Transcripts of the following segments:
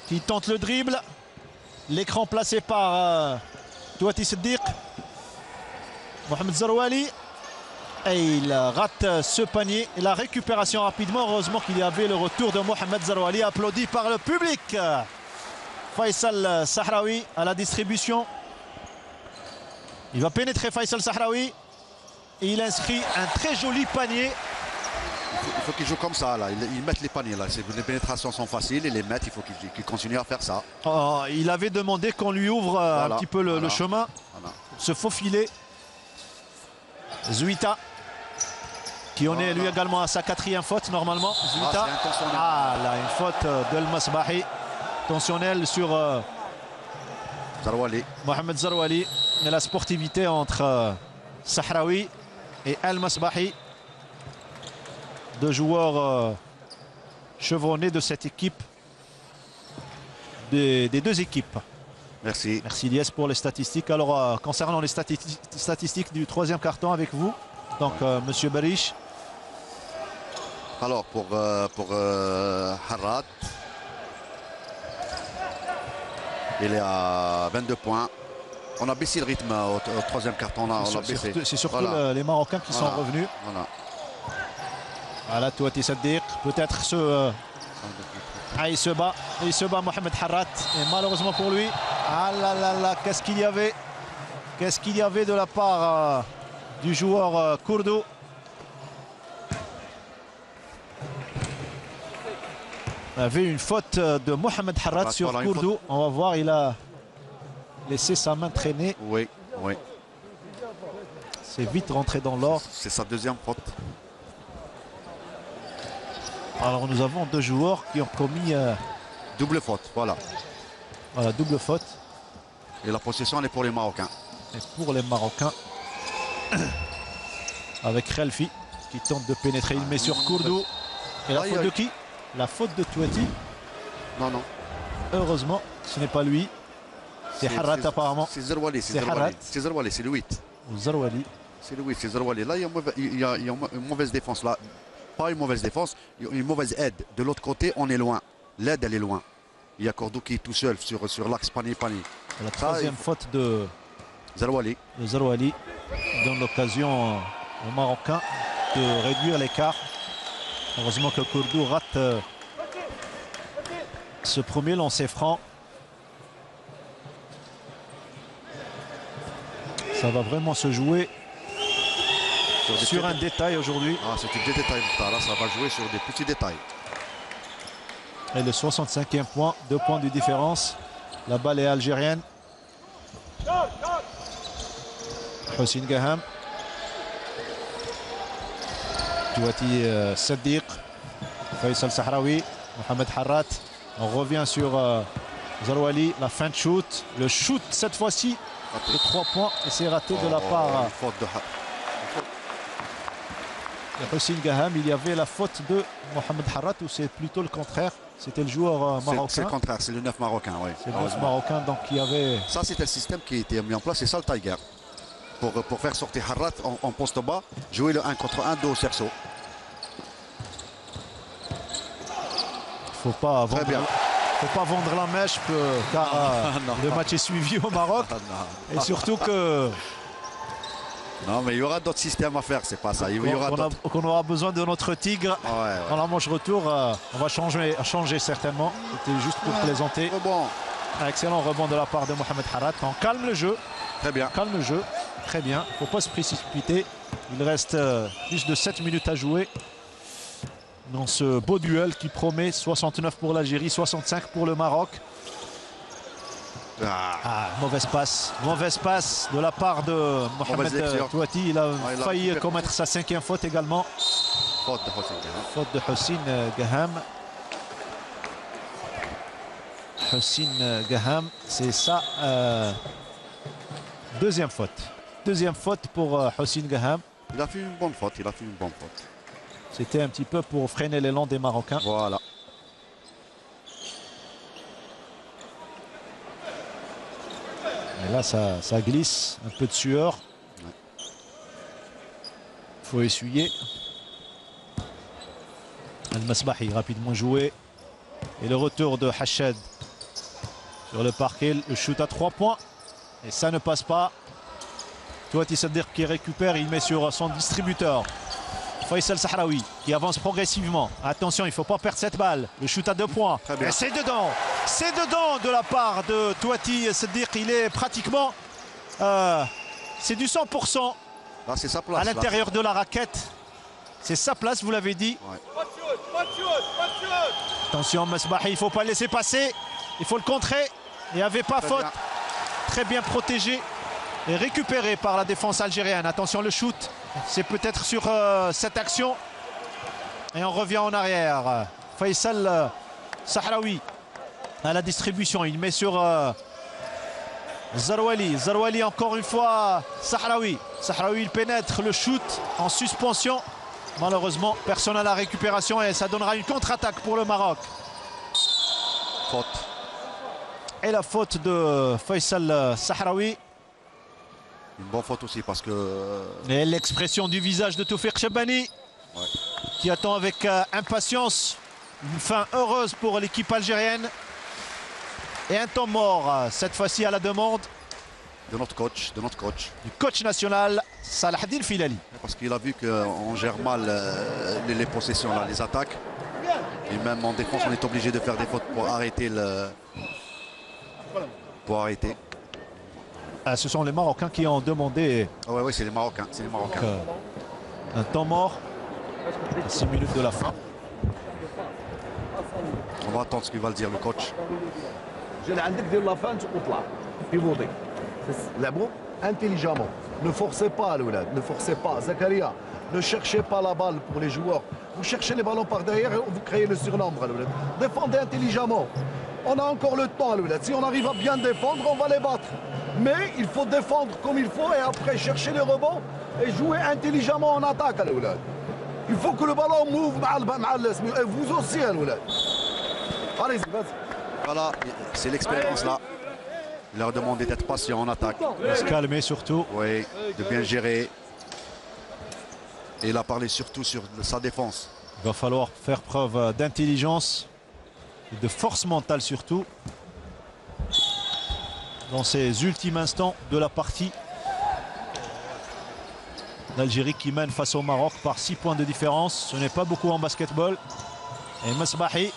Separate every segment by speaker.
Speaker 1: Qui tente le dribble. L'écran placé par Touati Siddiq. Mohamed Zarouali. Et il rate ce panier. Et la récupération rapidement. Heureusement qu'il y avait le retour de Mohamed Zarouali, applaudi par le public. Faisal Sahraoui à la distribution. Il va pénétrer Faisal Sahraoui. Et il inscrit un très joli panier.
Speaker 2: Il faut qu'il joue comme ça, là. Ils mettent les paniers, là. Les pénétrations sont faciles et les mettre, il faut qu'il continue à faire ça.
Speaker 1: Oh, il avait demandé qu'on lui ouvre un petit peu le chemin. Se faufiler. Zuita, qui en est lui également à sa 4e faute normalement. Zuita. Là, une faute d'El Masbahi. Intentionnelle sur
Speaker 2: Zarouali.
Speaker 1: Mohamed Zarouali. Et la sportivité entre Sahraoui et El Masbahi. Deux joueurs chevronnés de cette équipe, des deux équipes.
Speaker 2: Merci.
Speaker 1: Merci Lies pour les statistiques. Alors concernant les statistiques du 3e carton avec vous, donc Monsieur Barish.
Speaker 2: Alors pour Harrat, il est à 22 points. On a baissé le rythme au 3e carton là.
Speaker 1: C'est surtout les Marocains qui sont revenus. Voilà, Touati Siddiq, peut-être il se bat Mohamed Harrat, et malheureusement pour lui, qu'est-ce qu'il y avait de la part du joueur Kourdou. Il y avait une faute de Mohamed Harrat sur Kourdou. On va voir, il a laissé sa main traîner.
Speaker 2: Oui.
Speaker 1: C'est vite rentré dans l'ordre.
Speaker 2: C'est sa 2e faute.
Speaker 1: Alors nous avons deux joueurs qui ont commis
Speaker 2: double faute, voilà.
Speaker 1: Voilà, double faute.
Speaker 2: Et la possession elle est pour les Marocains.
Speaker 1: Et pour les Marocains, avec Khelfi qui tente de pénétrer, il met sur Kourdou. Et la faute de qui? La faute de Touati.
Speaker 2: Non.
Speaker 1: Heureusement, ce n'est pas lui. C'est Harrat apparemment.
Speaker 2: C'est Zarouali, c'est le 8.
Speaker 1: Zarouali.
Speaker 2: C'est le 8, c'est Zarouali. Là, il y a une mauvaise défense là. Pas une mauvaise défense, une mauvaise aide. De l'autre côté, on est loin. L'aide, elle est loin. Il y a Kourdou qui est tout seul sur l'axe panier.
Speaker 1: La 3e faute de
Speaker 2: Zarouali.
Speaker 1: Donne l'occasion aux Marocains de réduire l'écart. Heureusement que Kourdou rate ce premier lancer franc. Ça va vraiment se jouer sur un détail aujourd'hui.
Speaker 2: C'est des détails. Là, ça va jouer sur des petits détails.
Speaker 1: Et le 65e point, 2 points de différence. La balle est algérienne. Hossein Gaham. Touati Siddiq. Faisal Sahraoui. Mohamed Harrat. On revient sur Zarouali. La fin de shoot. Le shoot cette fois-ci de 3 points. Et c'est raté de la part Hossein Gaham. Il y avait la faute de Mohamed Harrat, ou c'est plutôt le contraire? C'était le joueur marocain.
Speaker 2: C'est le contraire, c'est le 9 marocain, oui.
Speaker 1: C'est le 9 marocain, donc il y avait...
Speaker 2: Ça, c'était le système qui a été mis en place, c'est ça le Tiger. Pour faire sortir Harrat en poste bas, jouer le 1 contre 1 dos cerceau.
Speaker 1: Faut pas vendre la mèche car le match est suivi au Maroc. Et surtout que...
Speaker 2: Non, mais il y aura d'autres systèmes à faire, c'est pas ça.
Speaker 1: Qu'on aura besoin de notre tigre dans la manche retour. On va changer certainement. C'était juste pour plaisanter. Un excellent rebond de la part de Mohamed Harrat. On calme le jeu.
Speaker 2: Très bien.
Speaker 1: Calme le jeu. Très bien. Il ne faut pas se précipiter. Il reste plus de 7 minutes à jouer dans ce beau duel qui promet 69 pour l'Algérie, 65 pour le Maroc. Mauvaise passe de la part de Mohamed Touati. Il a failli commettre sa 5e faute également. Faute de Hossein Gaham. Hossein Gaham, c'est sa 2e faute. 2e faute pour Hossein Gaham.
Speaker 2: Il a fait une bonne faute,
Speaker 1: C'était un petit peu pour freiner l'élan des Marocains.
Speaker 2: Voilà.
Speaker 1: Et là, ça glisse, un peu de sueur. Il faut essuyer. Al-Masbahi rapidement joué. Et le retour de Hachad sur le parquet. Le shoot à 3 points. Et ça ne passe pas. Touati Saddiq qui récupère, il met sur son distributeur. Faisal Sahraoui qui avance progressivement. Attention, il ne faut pas perdre cette balle. Le shoot à 2 points. Et c'est dedans. C'est dedans de la part de Touati Saddiq. Il est pratiquement... c'est du 100%.
Speaker 2: Là, c'est sa place.
Speaker 1: À l'intérieur de la raquette. C'est sa place, vous l'avez dit.
Speaker 2: Ouais.
Speaker 1: Attention, Masbahi, il ne faut pas le laisser passer. Il faut le contrer. Il n'y avait pas faute.
Speaker 2: Bien.
Speaker 1: Très bien protégé et récupéré par la défense algérienne. Attention, le shoot. C'est peut-être sur cette action. Et on revient en arrière. Faisal Sahraoui à la distribution. Il met sur Zarouali. Zarouali encore une fois. Sahraoui. Sahraoui, il pénètre le shoot en suspension. Malheureusement, personne à la récupération et ça donnera une contre-attaque pour le Maroc.
Speaker 2: Faute.
Speaker 1: Et la faute de Faisal Sahraoui.
Speaker 2: Une bonne faute aussi parce que...
Speaker 1: Et l'expression du visage de Toufiq Chabani,
Speaker 2: Ouais.
Speaker 1: qui attend avec impatience une fin heureuse pour l'équipe algérienne. Et un temps mort, cette fois-ci à la demande
Speaker 2: De notre coach.
Speaker 1: du coach national Salahdine Filali.
Speaker 2: Parce qu'il a vu qu'on gère mal les possessions, là, les attaques. Et même en défense, on est obligé de faire des fautes pour arrêter le... Pour arrêter.
Speaker 1: Ce sont les Marocains qui ont demandé
Speaker 2: Oui, c'est les Marocains. C'est les Marocains.
Speaker 1: un temps mort à 6 minutes de la fin.
Speaker 2: On va attendre ce qu'il va le dire, le coach.
Speaker 3: جا عندك دير لافانت وطلع بيفوتي لعبوا intelligemment. Ne forcez pas الولاد, ne forcez pas. Zakaria, ne cherchez pas la balle pour les joueurs. Vous cherchez les ballons par derrière et vous créez le surnombre الولاد. Défendez intelligemment. On a encore le temps الولاد. Si on arrive à bien défendre, on va les battre. Mais il faut défendre comme il faut et après chercher les rebonds et jouer intelligemment en attaque الولاد. Il faut que le ballon move et vous aussi الولاد. Allez, vas-y.
Speaker 2: Voilà, c'est l'expérience là. Il leur a demandé d'être patient en attaque.
Speaker 1: De se calmer surtout.
Speaker 2: Oui, de bien gérer. Et il a parlé surtout sur sa défense.
Speaker 1: Il va falloir faire preuve d'intelligence et de force mentale surtout dans ces ultimes instants de la partie. L'Algérie qui mène face au Maroc par 6 points de différence. Ce n'est pas beaucoup en basketball. Et Masbahi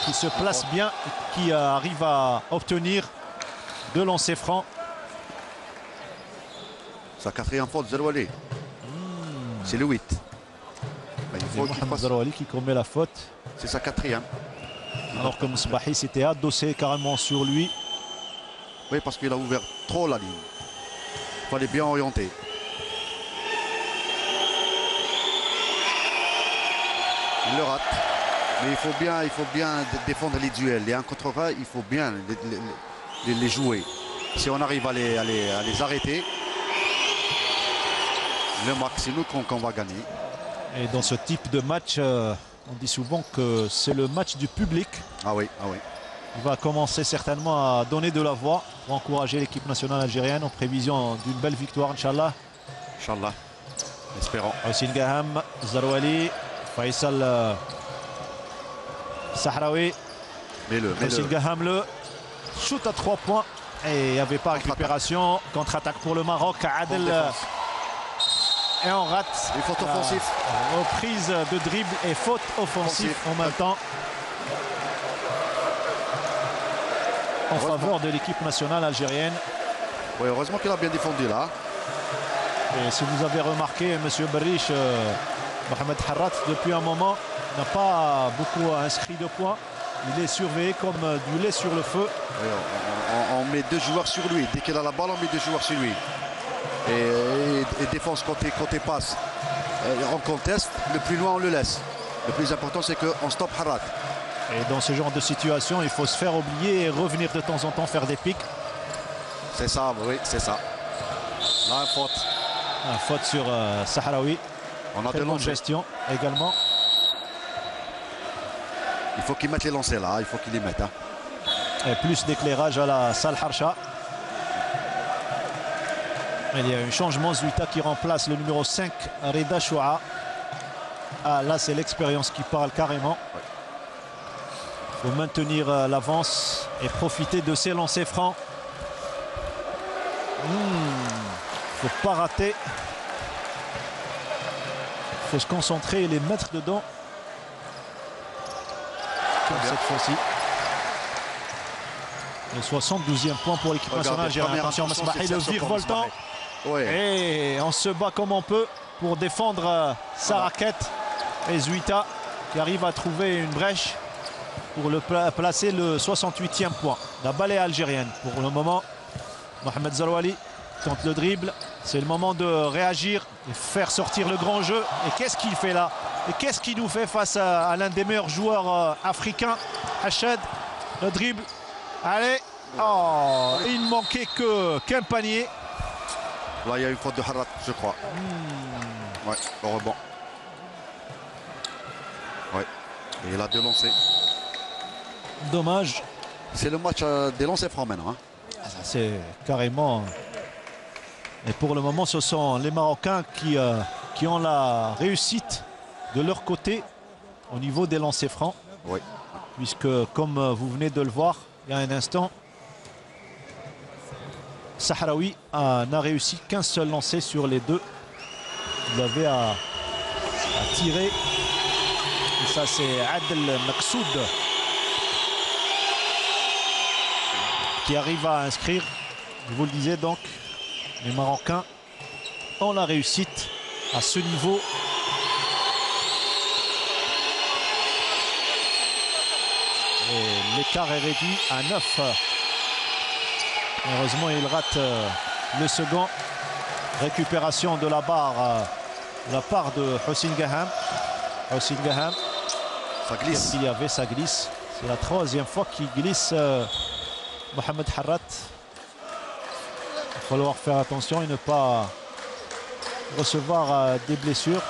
Speaker 1: qui se place bien et qui arrive à obtenir 2 lancers francs.
Speaker 2: Sa 4e faute, Zarouali. C'est le 8. Mais il faut qu'il
Speaker 1: Mohamed
Speaker 2: fasse...
Speaker 1: Zarouali qui commet la faute.
Speaker 2: C'est sa 4e.
Speaker 1: Alors que Masbahi s'était adossé carrément sur lui.
Speaker 2: Oui, parce qu'il a ouvert trop la ligne. Il fallait bien orienter. Il le rate. Mais il faut bien défendre les duels. Les 1 contre 1, il faut bien les jouer. Si on arrive à les arrêter, le match, c'est nous qu'on va gagner.
Speaker 1: Et dans ce type de match, on dit souvent que c'est le match du public.
Speaker 2: Ah oui, ah oui.
Speaker 1: Il va commencer certainement à donner de la voix pour encourager l'équipe nationale algérienne en prévision d'une belle victoire, Inch'Allah.
Speaker 2: Inch'Allah. Espérons.
Speaker 1: Hossein Gaham, Zarouali, Faisal Sahraoui.
Speaker 2: Mets-le.
Speaker 1: Hossein Gaham, le shoot à 3 points. Et il n'y avait pas récupération. Contre-attaque pour le Maroc. Adel. Et on rate.
Speaker 2: Et faute offensive.
Speaker 1: Reprise de dribble et faute offensive en même temps. En faveur de l'équipe nationale algérienne.
Speaker 2: Oui, heureusement qu'il a bien défendu là.
Speaker 1: Et si vous avez remarqué, M. Berriche, Mohamed Harrat, depuis un moment, n'a pas beaucoup inscrit de points. Il est surveillé comme du lait sur le feu.
Speaker 2: Oui, on met 2 joueurs sur lui. Dès qu'il a la balle, on met 2 joueurs sur lui. Et défense côté passe. On conteste, le plus loin on le laisse. Le plus important c'est qu'on stoppe Harrat.
Speaker 1: Et dans ce genre de situation, il faut se faire oublier et revenir de temps en temps faire des pics.
Speaker 2: C'est ça, oui, c'est ça. Là, faute.
Speaker 1: Faute sur Sahraoui.
Speaker 2: On a
Speaker 1: Très
Speaker 2: de
Speaker 1: bonne
Speaker 2: lancers.
Speaker 1: gestion également.
Speaker 2: Il faut qu'ils mettent les lancers là, il faut qu'ils les mettent. Hein.
Speaker 1: Et plus d'éclairage à la Sal Harsha. Il y a un changement, Zouita qui remplace le numéro 5, Reda Choua. Ah, là, c'est l'expérience qui parle carrément. Il faut maintenir l'avance et profiter de ces lancers francs. Il ne faut pas rater. Il faut se concentrer et les mettre dedans. Comme cette fois-ci. Le 72e point pour l'équipe nationale. Attention, Masbahi, le virevoltant. Et on se bat comme on peut pour défendre sa raquette. Et Zouita qui arrive à trouver une brèche pour le placer le 68e point. La balle est algérienne pour le moment. Mohamed Zarouali tente le dribble. C'est le moment de réagir et faire sortir le grand jeu. Et qu'est-ce qu'il fait là? Et qu'est-ce qu'il nous fait face à l'un des meilleurs joueurs africains, Hachad? Le dribble. Allez. Oh, il ne manquait qu'un panier.
Speaker 2: Là, il y a une faute de Harat, je crois. Ouais, le rebond. Ouais. Et il a deux lancers.
Speaker 1: Dommage.
Speaker 2: C'est le match des lancers francs maintenant. Hein.
Speaker 1: C'est carrément. Et pour le moment, ce sont les Marocains qui ont la réussite de leur côté au niveau des lancers francs.
Speaker 2: Oui.
Speaker 1: Puisque, comme vous venez de le voir il y a un instant, Sahraoui n'a réussi qu'un seul lancer sur les deux. Il avait à tirer. Et ça, c'est Adel Maksoud qui arrive à inscrire. Je vous le disais donc, les Marocains ont la réussite à ce niveau. Et l'écart est réduit à 9. Heureusement, il rate le second. Récupération de la barre de la part de Hossein Gaham. Hossein Gaham.
Speaker 2: Ça glisse.
Speaker 1: Il y avait, ça glisse. C'est la troisième fois qu'il glisse Mohamed Harat. Il va falloir faire attention et ne pas recevoir des blessures.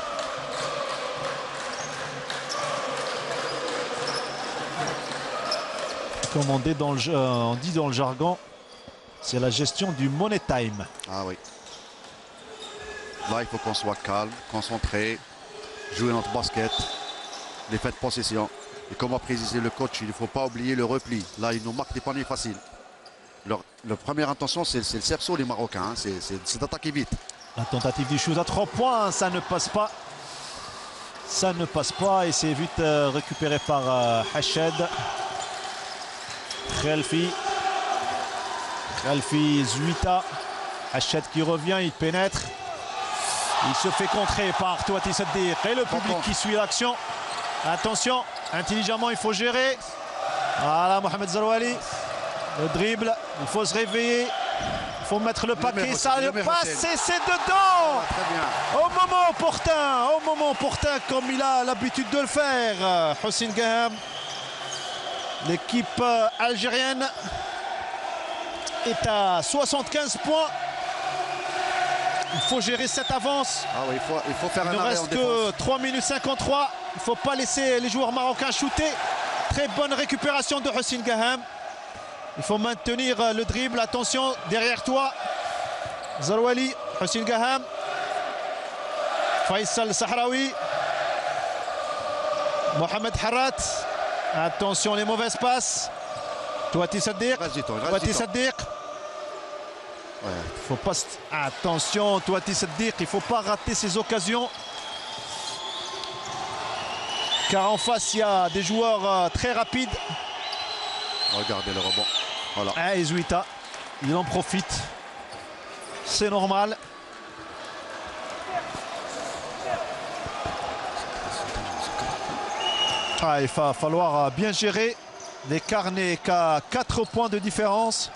Speaker 1: Comme on dit dans le jargon, c'est la gestion du money time.
Speaker 2: Ah oui. Là, il faut qu'on soit calme, concentré, jouer notre basket, les faits de possession. Et comme a précisé le coach, il ne faut pas oublier le repli. Là, ils nous marquent des paniers faciles. Leur première intention, c'est le cerceau, les Marocains. Hein. C'est d'attaquer vite.
Speaker 1: La tentative du shoot à 3 points, ça ne passe pas. Ça ne passe pas et c'est vite récupéré par Hachad. Khelfi Zouita. Hachad qui revient, il pénètre. Il se fait contrer par Touati Saddiq et le public qui suit l'action. Attention, intelligemment, il faut gérer. Voilà, Mohamed Zarouali. Le dribble, il faut se réveiller. Il faut mettre le paquet, ça le passe et c'est dedans.
Speaker 2: Très bien.
Speaker 1: Au moment opportun, comme il a l'habitude de le faire. Hossein Gaham. L'équipe algérienne est à 75 points. Il faut gérer cette avance.
Speaker 2: Ah oui, il faut faire un arrêt en défense.
Speaker 1: Il ne reste que 3 minutes 53. Il ne faut pas laisser les joueurs marocains shooter. Très bonne récupération de Hossein Gaham. Il faut maintenir le dribble. Attention, derrière toi. Zarouali, Hossein Gaham. Faisal Sahraoui. Mohamed Harat. Attention, les mauvaises passes. Touati Saddiq. Touati Saddiq.
Speaker 2: Ouais.
Speaker 1: Faut pas... Attention, Touati Saddiq, il ne faut pas rater ces occasions. Car en face, il y a des joueurs très rapides.
Speaker 2: Regardez le rebond. Voilà.
Speaker 1: Ah, et Zouita, il en profite. C'est normal. Ah, il va falloir bien gérer. L'écart n'est qu'à 4 points de différence.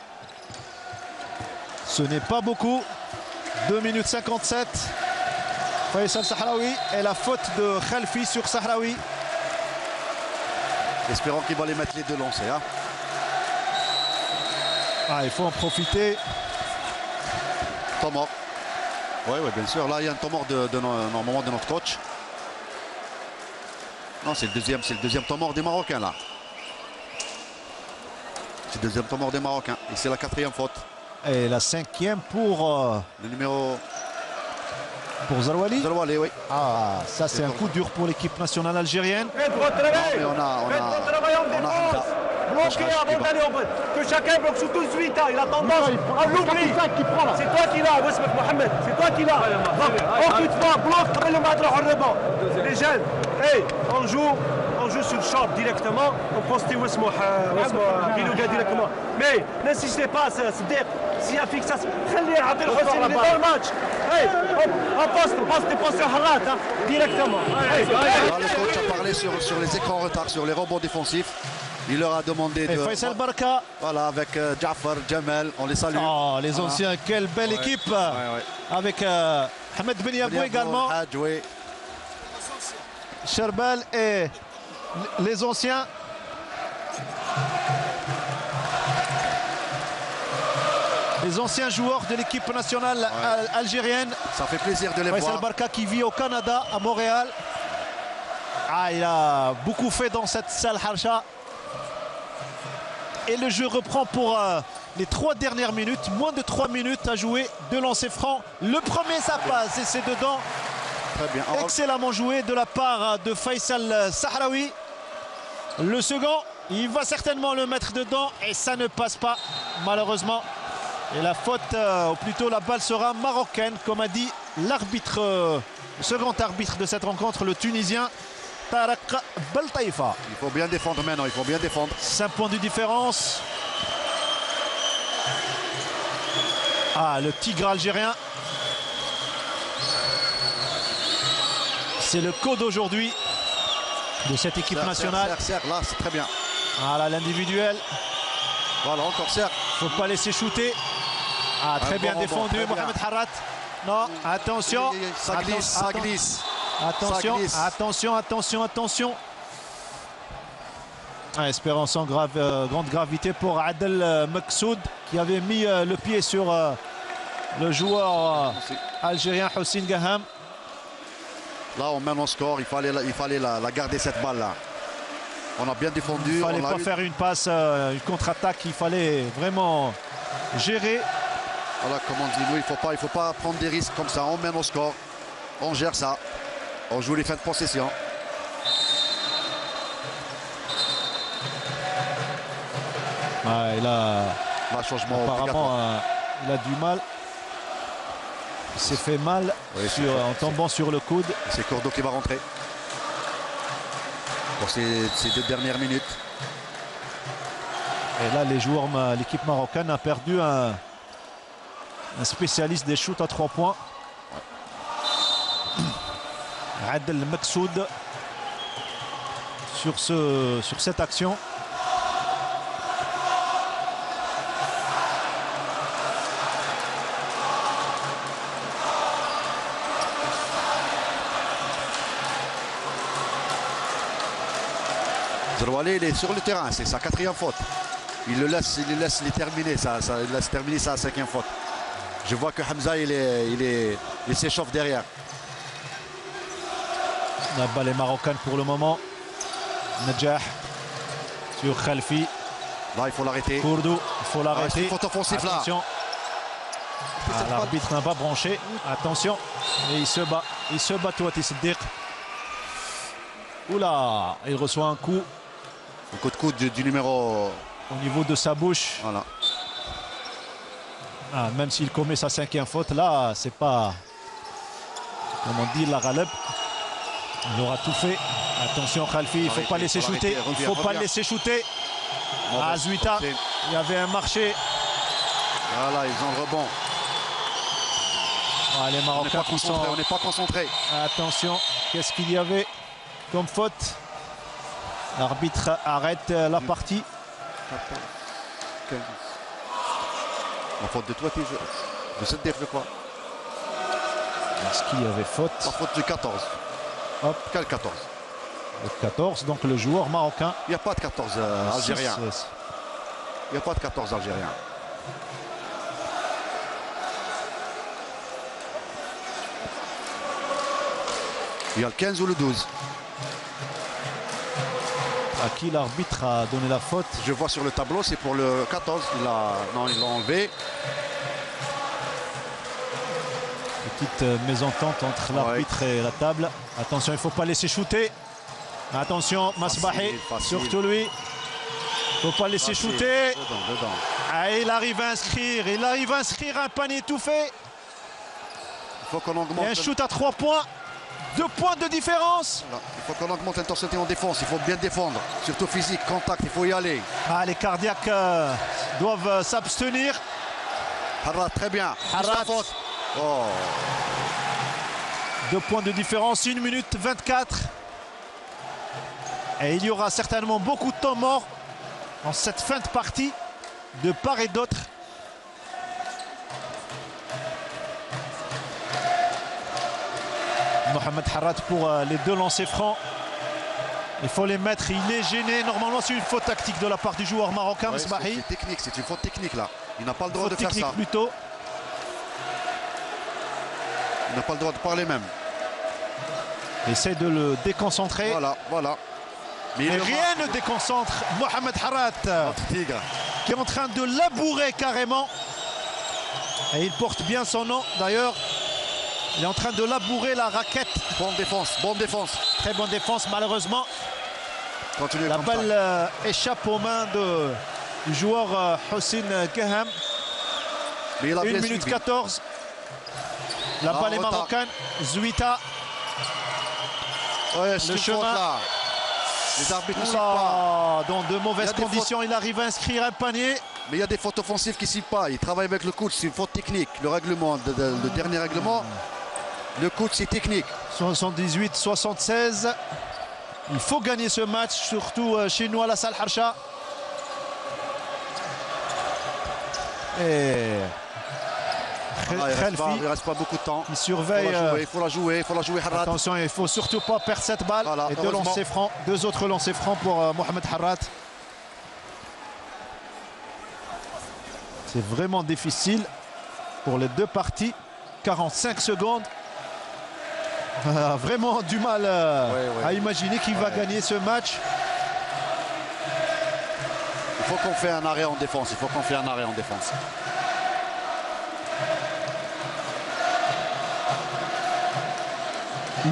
Speaker 1: Ce n'est pas beaucoup. 2 minutes 57. Faisal Sahraoui et la faute de Khelfi sur Sahraoui.
Speaker 2: Espérons qu'il va les mettre les deux lancers. Hein.
Speaker 1: Ah, il faut en profiter.
Speaker 2: Temps mort. Oui, bien sûr. Là, il y a un temps mort normalement de notre coach. Non, c'est le deuxième temps mort des Marocains, là. C'est le deuxième temps mort des Marocains. Et c'est la 4e faute.
Speaker 1: Et la 5e pour
Speaker 2: Le numéro
Speaker 1: Zarouali.
Speaker 2: Zarouali, oui.
Speaker 1: Ah, ça c'est un coup dur pour l'équipe nationale algérienne.
Speaker 2: Non, mais on a Hamza.
Speaker 4: Bloqué avant d'aller en bas. Que chacun bloque sur tout de suite. Il a tendance à l'oublier. C'est toi qui l'as, Wesmek Mohamed. C'est toi qui l'as. Ensuite, bloque, le mettre en rebond. Les jeunes, hey, on joue sur le champ directement. On poste Wesmek Bilouga directement. Mais n'insistez pas, Sadiq. S'il y a fixation, خليه عبد الحسين اللي dans le match. Hey, on poste des postes directement.
Speaker 2: Alors, le coach a parlé sur les écrans en retard, sur les rebonds défensifs. Il leur a demandé
Speaker 1: Et
Speaker 2: de...
Speaker 1: Faisal Barka.
Speaker 2: Voilà, avec Jafar, Jamel, on les salue.
Speaker 1: Oh, les anciens, quelle belle équipe. Avec Ahmed Ben Yabou également.
Speaker 2: Hadj, oui.
Speaker 1: Cherbel et les anciens. Les anciens joueurs de l'équipe nationale algérienne.
Speaker 2: Ça fait plaisir de les
Speaker 1: Faisal
Speaker 2: voir.
Speaker 1: Barka qui vit au Canada, à Montréal. Ah, il a beaucoup fait dans cette salle Harsha. Et le jeu reprend pour les 3 dernières minutes. Moins de 3 minutes à jouer. 2 lancers francs. Le premier, ça passe et c'est dedans.
Speaker 2: Très bien.
Speaker 1: Excellemment joué de la part de Faisal Sahraoui. Le second, il va certainement le mettre dedans et ça ne passe pas, malheureusement. Et la faute, ou plutôt la balle sera marocaine, comme a dit l'arbitre, le second arbitre de cette rencontre, le Tunisien Tarek Beltaïfa.
Speaker 2: Il faut bien défendre maintenant, il faut bien défendre.
Speaker 1: 5 points de différence. Ah, le tigre algérien. C'est le code aujourd'hui de cette équipe nationale.
Speaker 2: Serre, là, c'est très bien.
Speaker 1: Voilà l'individuel.
Speaker 2: Voilà, encore serre.
Speaker 1: Faut pas laisser shooter. Ah, très bien défendu, Mohamed Harat. Non, attention.
Speaker 2: Ça glisse, ça glisse.
Speaker 1: Attention, attention. Ah, espérance en grande gravité pour Adel Meksoud qui avait mis le pied sur le joueur algérien Houssine Gaham.
Speaker 2: Là, on mène au score. Il fallait la garder cette balle-là. On a bien défendu.
Speaker 1: Il ne fallait pas faire une passe, une contre-attaque. Il fallait vraiment gérer.
Speaker 2: Voilà, comme on dit, nous, il faut pas prendre des risques comme ça. On mène au score. On gère ça. On joue les fins de possession.
Speaker 1: Ah, il a
Speaker 2: changement
Speaker 1: apparemment il a du mal. Il s'est fait mal en tombant sur le coude.
Speaker 2: C'est Cordo qui va rentrer pour ces 2 dernières minutes.
Speaker 1: Et là, les joueurs, l'équipe marocaine a perdu un spécialiste des shoots à 3 points. Adel Meksoud sur cette action.
Speaker 2: Zarouali, il est sur le terrain, c'est sa 4e faute. Il laisse les terminer, il laisse terminer sa 5e faute. Je vois que Hamza, il s'échauffe derrière.
Speaker 1: La balle est marocaine pour le moment. Najah sur Khalfi.
Speaker 2: Là, il faut l'arrêter.
Speaker 1: Kourdou, il faut l'arrêter.
Speaker 2: C'est une faute offensive là.
Speaker 1: Attention. L'arbitre n'a pas branché. Attention. Et il se bat, Touati Siddiq. Oula, il reçoit un coup.
Speaker 2: Un coup de coude du numéro.
Speaker 1: Au niveau de sa bouche.
Speaker 2: Voilà.
Speaker 1: Ah, même s'il commet sa 5e faute, là, c'est pas. Comme on dit, la Ghaleb. Il aura tout fait. Attention, Khalfi, il ne faut pas laisser shooter. Il ne faut pas le laisser shooter. Ah, Zuita, il y avait un marché.
Speaker 2: Voilà, ils ont le rebond.
Speaker 1: Ah, les Marocains qui sont.
Speaker 2: On n'est pas concentré.
Speaker 1: Attention, qu'est-ce qu'il y avait comme faute? L'arbitre arrête la partie.
Speaker 2: 15. La faute de toi, de cette def, je crois.
Speaker 1: Est-ce qu'il y avait faute?
Speaker 2: La faute du 14.
Speaker 1: Hop.
Speaker 2: Quel 14?
Speaker 1: Le 14, donc le joueur marocain.
Speaker 2: Il n'y a pas de 14 algérien. Il n'y a pas de 14 algérien. Il y a le 15 ou le 12.
Speaker 1: À qui l'arbitre a donné la faute?
Speaker 2: Je vois sur le tableau, c'est pour le 14. Il l'a enlevé.
Speaker 1: Petite mésentente entre l'arbitre et la table. Attention, il ne faut pas laisser shooter. Attention, Masbahi, surtout lui. Il ne faut pas laisser shooter.
Speaker 2: Dedans.
Speaker 1: Ah, il arrive à inscrire un panier tout fait.
Speaker 2: Il faut qu'on augmente.
Speaker 1: Et un shoot à 3 points. 2 points de différence.
Speaker 2: Voilà. Il faut qu'on augmente l'intensité en défense. Il faut bien défendre. Surtout physique, contact, il faut y aller.
Speaker 1: Ah, les cardiaques doivent s'abstenir.
Speaker 2: Harrat, très bien.
Speaker 1: Harrat.
Speaker 2: Oh.
Speaker 1: 2 points de différence, 1 minute 24. Et il y aura certainement beaucoup de temps mort en cette fin de partie, de part et d'autre. Mohamed Harrat pour les 2 lancers francs. Il faut les mettre, il est gêné. Normalement, c'est une faute tactique de la part du joueur marocain, Masbahi.
Speaker 2: C'est technique, c'est une faute technique là. Il n'a pas le droit de faire ça.
Speaker 1: Technique plutôt.
Speaker 2: Il n'a pas le droit de parler même.
Speaker 1: Essaye de le déconcentrer.
Speaker 2: Voilà.
Speaker 1: Mais rien ne déconcentre Mohamed Harrat,
Speaker 2: Tigre,
Speaker 1: qui est en train de labourer carrément. Et il porte bien son nom d'ailleurs. Il est en train de labourer la raquette.
Speaker 2: Bonne défense.
Speaker 1: Très bonne défense, malheureusement.
Speaker 2: Continue
Speaker 1: La
Speaker 2: comme
Speaker 1: balle échappe aux mains du joueur Hossein Gaham.
Speaker 2: Mais il a
Speaker 1: 1
Speaker 2: bien
Speaker 1: minute
Speaker 2: suivi.
Speaker 1: 14. La balle est marocaine. Zouita.
Speaker 2: Ouais,
Speaker 1: Le chemin.
Speaker 2: là. Les arbitres ne sifflent pas.
Speaker 1: Dans de mauvaises
Speaker 2: Il y a des
Speaker 1: conditions, il arrive à inscrire un panier.
Speaker 2: Mais il y a des fautes offensives qui ne sifflent pas. Il travaille avec le coach, c'est une faute technique. Le règlement, le dernier règlement, le coach c'est technique.
Speaker 1: 78-76. Il faut gagner ce match, surtout chez nous à la Salle Harsha. Et
Speaker 2: Il ne reste pas beaucoup de temps.
Speaker 1: Il surveille.
Speaker 2: Il faut la jouer, Harrat.
Speaker 1: Attention, il ne faut surtout pas perdre cette balle.
Speaker 2: Voilà,
Speaker 1: et 2 autres lancers francs pour Mohamed Harrat. C'est vraiment difficile pour les 2 parties. 45 secondes. Vraiment du mal à imaginer qui va gagner ce match.
Speaker 2: Il faut qu'on fasse un arrêt en défense.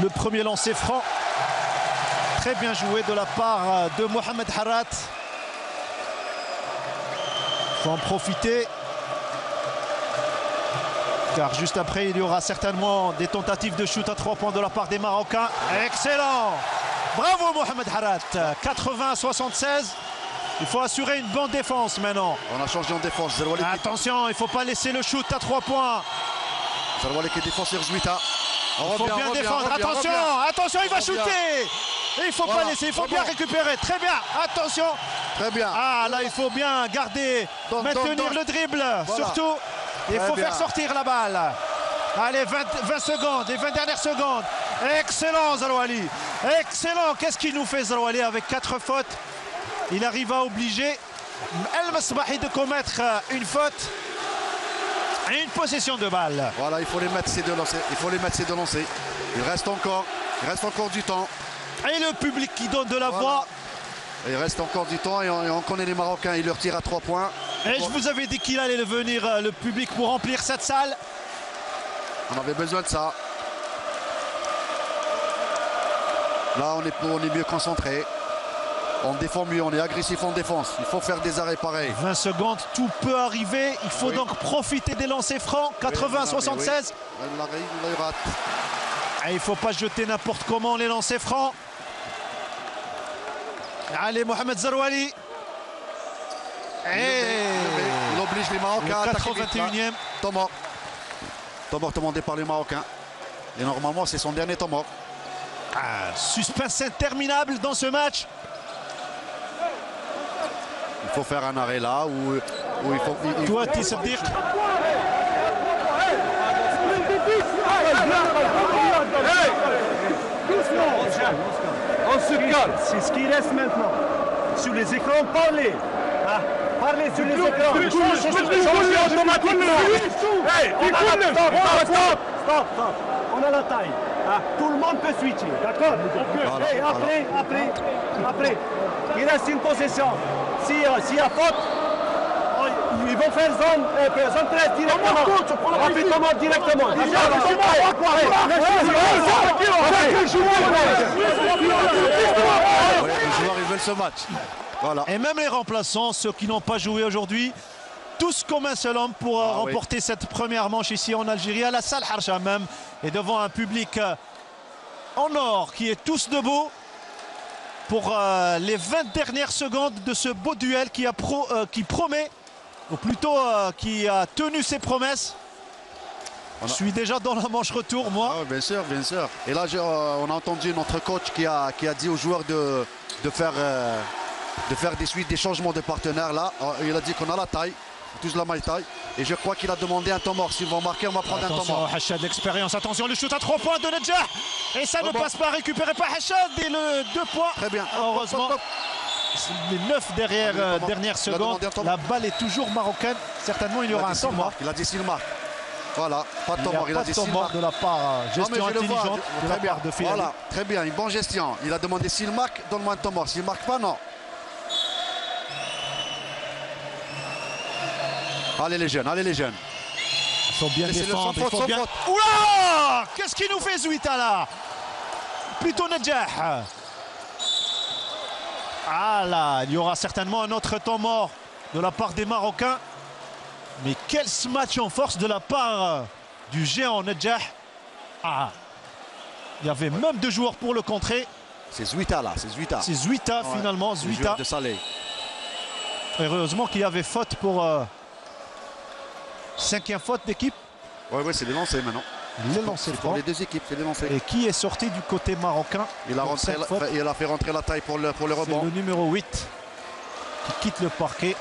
Speaker 1: Le premier lancer franc. Très bien joué de la part de Mohamed Harrat. Il faut en profiter. Car juste après, il y aura certainement des tentatives de shoot à 3 points de la part des Marocains. Excellent! Bravo Mohamed Harrat. 80-76. Il faut assurer une bonne défense maintenant.
Speaker 2: On a changé en défense.
Speaker 1: Attention, il ne faut pas laisser le shoot à 3 points.
Speaker 2: Zarwali qui est défenseur Zouita.
Speaker 1: Il faut bien défendre. Attention, il va shooter. Et il ne faut pas laisser, il faut bien récupérer. Très bien, attention.
Speaker 2: Très bien.
Speaker 1: Ah là, il faut bien garder, maintenir le dribble. Surtout, il faut faire sortir la balle. Allez, 20 secondes, les 20 dernières secondes. Excellent Zarwali. Excellent. Qu'est-ce qu'il nous fait Zarwali avec 4 fautes? Il arrive à obliger El Masbahi de commettre une faute. Et une possession de balle.
Speaker 2: Voilà, il faut les mettre ces 2 lancers. Il reste encore du temps.
Speaker 1: Et le public qui donne de la voix.
Speaker 2: Il reste encore du temps et on connaît les Marocains. Ils leur tirent à 3 points.
Speaker 1: Et je vous avais dit qu'il allait venir le public pour remplir cette salle.
Speaker 2: On avait besoin de ça. Là, on est mieux concentré. On défend mieux, on est agressif en défense. Il faut faire des arrêts pareils.
Speaker 1: 20 secondes, tout peut arriver. Il faut donc profiter des lancers francs. 80-76. Il ne faut pas jeter n'importe comment les lancers francs. Allez, Mohamed Zarwali.
Speaker 2: Il oblige les Marocains à attaquer.
Speaker 1: 81e.
Speaker 2: Temps mort demandé par les Marocains. Et normalement, c'est son dernier temps mort.
Speaker 1: Suspense interminable dans ce match.
Speaker 2: Il faut faire un arrêt là où il faut.
Speaker 1: Touati Siddiq.
Speaker 4: On se calme, c'est ce qui reste maintenant. Sur les écrans, parlez. Parlez sur les écrans. Changez automatiquement. Stop. On a la taille. Tout le monde peut switcher, d'accord? Après, il reste une possession. S'il y a faute, Ils vont faire zone 13 directement. Rapidement, directement.
Speaker 2: Les joueurs ils veulent ce match. Voilà.
Speaker 1: Et même les remplaçants, ceux qui n'ont pas joué aujourd'hui, tous comme un seul homme pour remporter cette première manche ici en Algérie, à la salle Harsha même, et devant un public en or qui est tous debout pour les 20 dernières secondes de ce beau duel qui promet, ou plutôt qui a tenu ses promesses. Je suis déjà dans la manche retour, moi.
Speaker 2: Ah, bien sûr, bien sûr. Et là, on a entendu notre coach qui a dit aux joueurs de faire des suites, des changements de partenaires. Là, il a dit qu'on a la taille, tous la maille taille. Et je crois qu'il a demandé un temps mort. S'ils vont marquer, on va prendre un temps mort.
Speaker 1: Attention, Hachad, l'expérience. Attention, le shoot à 3 points de Nedjah. Et ça ne passe pas, récupéré par Hachad. Et le 2 points.
Speaker 2: Très bien.
Speaker 1: Heureusement. Les 9 dernières secondes. La balle est toujours marocaine. Certainement, il y aura un temps mort.
Speaker 2: Il a dit s'il marque. Voilà, pas de temps mort.
Speaker 1: Il a dit s'il marque de la part gestion intelligente de la part de Filali.
Speaker 2: Voilà, très bien, une bonne gestion. Il a demandé s'il marque, donne-moi un temps mort. S'il marque pas, non. Allez les jeunes, allez les jeunes.
Speaker 1: Il faut bien défendre, il faut bien...
Speaker 2: faute.
Speaker 1: Oula! Qu'est-ce qu'il nous fait Zouita là? Plutôt Nedjah. Ah là, il y aura certainement un autre temps mort de la part des Marocains. Mais quel match en force de la part du géant Nedjah. Ah, il y avait même 2 joueurs pour le contrer.
Speaker 2: C'est Zouita là, c'est Zouita.
Speaker 1: C'est Zouita finalement, Zouita.
Speaker 2: De Salé.
Speaker 1: Heureusement qu'il y avait faute pour 5e faute d'équipe.
Speaker 2: Oui, c'est des lancers maintenant.
Speaker 1: Les lancers
Speaker 2: pour les 2 équipes, c'est des lancers.
Speaker 1: Et qui est sorti du côté marocain?
Speaker 2: Il a fait rentrer la taille pour le rebond.
Speaker 1: C'est le numéro 8 qui quitte le parquet.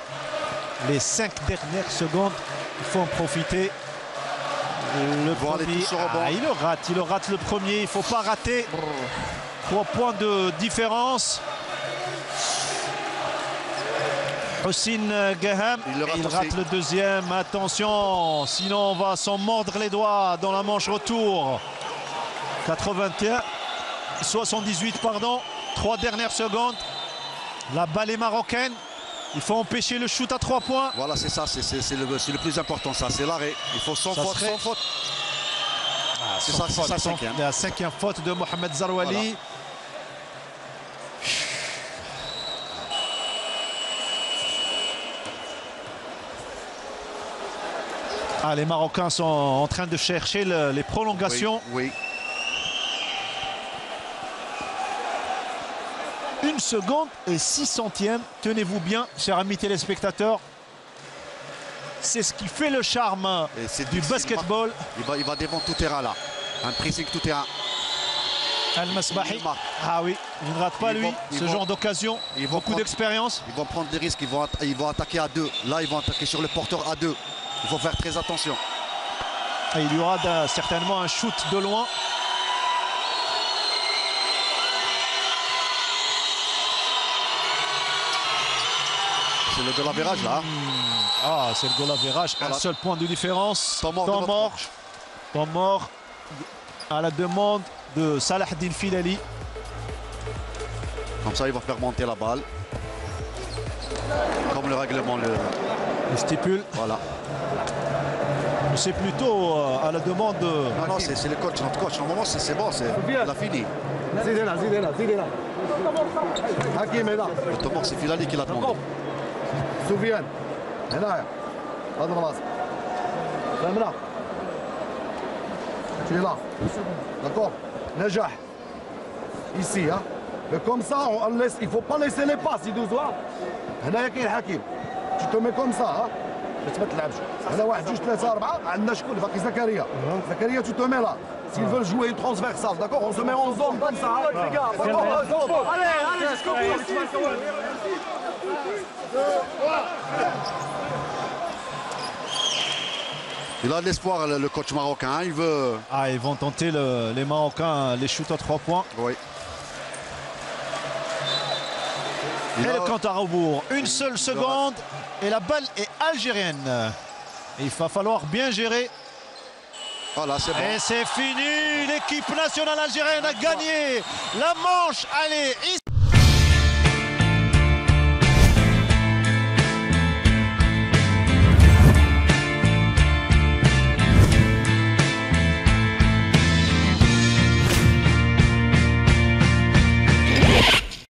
Speaker 1: Les 5 dernières secondes, il faut en profiter. Le premier, il le rate le premier, il ne faut pas rater. 3 points de différence. Houssine Gaham, il rate le deuxième. Attention, sinon on va s'en mordre les doigts dans la manche retour. 78, pardon. 3 dernières secondes. La balle est marocaine. Il faut empêcher le shoot à 3 points.
Speaker 2: Voilà, c'est ça, c'est le plus important, ça, c'est l'arrêt. Il faut sans faute, sans faute.
Speaker 1: C'est ça, c'est la 5e faute de Mohamed Zarouali. Voilà. Ah, les Marocains sont en train de chercher les prolongations.
Speaker 2: Oui.
Speaker 1: 1 seconde et 6 centièmes. Tenez-vous bien, chers amis téléspectateurs. C'est ce qui fait le charme du basketball.
Speaker 2: Il va devant tout terrain là. Un pressing tout terrain.
Speaker 1: Al-Masbahi. Ah oui, il ne rate pas lui. Ce genre d'occasion. Beaucoup d'expérience.
Speaker 2: Ils vont prendre des risques. Ils vont attaquer à 2. Là, ils vont attaquer sur le porteur à 2. Il faut faire très attention.
Speaker 1: Et il y aura certainement un shoot de loin.
Speaker 2: C'est le goal average là.
Speaker 1: Ah, c'est le goal average. Voilà. Un seul point de différence. Temps mort à la demande de Salahdine Filali.
Speaker 2: Comme ça, il va faire monter la balle. Comme le règlement le
Speaker 1: stipule.
Speaker 2: Voilà.
Speaker 1: C'est plutôt à la demande de...
Speaker 2: Non, c'est le coach, notre coach. Normalement, c'est bon, il a fini.
Speaker 3: Hakim est là.
Speaker 2: Le temps mort, c'est Filali qui l'a demandé.
Speaker 3: Soufiane, هنايا هذا خلاص فهمنا tu es là d'accord Najah ici hein mais comme ça on laisse, il faut pas laisser les passes يدوزوا هنايا كاين حكيم tu te mets comme ça hein ما تلعبش هنا 1 2 3 4 عندنا شكون باقي زكريا زكريا tu te mets là s'ils veulent jouer une transversale d'accord on se met en zone comme ça les gars allez jusqu'au bout.
Speaker 2: Il a de l'espoir, le coach marocain. Il veut.
Speaker 1: Ah, ils vont tenter les Marocains, les shoots à 3 points.
Speaker 2: Oui.
Speaker 1: Et le compte à rebours. Une seule seconde et la balle est algérienne. Et il va falloir bien gérer.
Speaker 2: Voilà, c'est bon.
Speaker 1: Et c'est fini. L'équipe nationale algérienne a gagné la manche aller